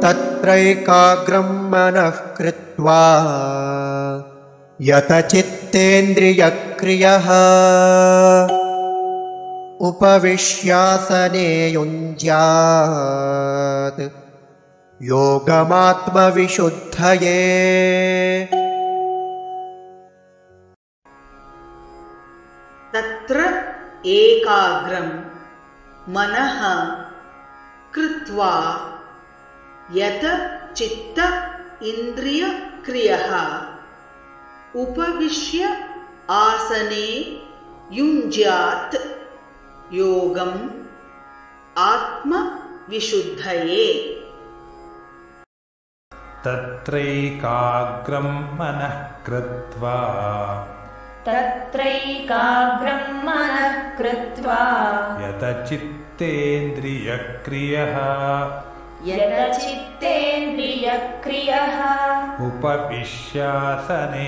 तत्रैकाग्रं मनः कृत्वा यतचित्तेन्द्रियक्रियः उपविश्यासने युञ्ज्यात् योगमात्मविशुद्धये। तत्र एकाग्रं मनः कृत्वा यत चित्त इन्द्रियक्रियः उपविश्य आसने युञ्ज्यात् योगम् आत्मविशुद्धये। तत्रैकाग्रं मनः कृत्वा यतचित्तेन्द्रियक्रियः उपविश्यासने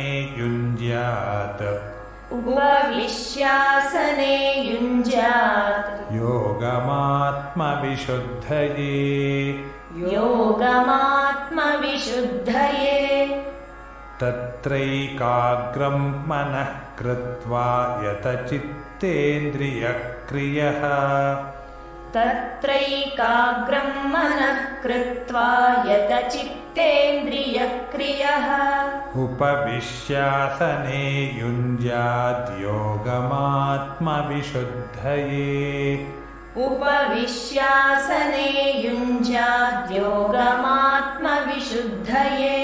युञ्ज्यात् योगमात्मविशुद्धये। तत्रैकाग्रं मनः कृत्वा यतचित्तेन्द्रियक्रियः उपविश्यासने युञ्ज्यात् योगमात्मविशुद्धये।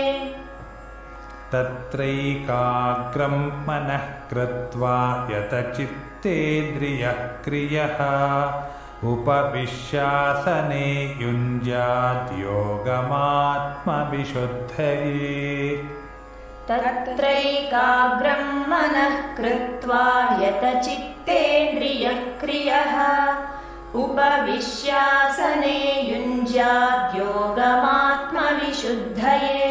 तत्रैकाग्रं मनः कृत्वा यतचित्तेन्द्रियक्रियः उपविश्यासने युञ्ज्यात् योगमात्मविशुद्धये। तत्रैकाग्रं मनः कृत्वा यतचित्तेन्द्रियक्रियः उपविश्यासने युञ्ज्यात् योगमात्मविशुद्धये।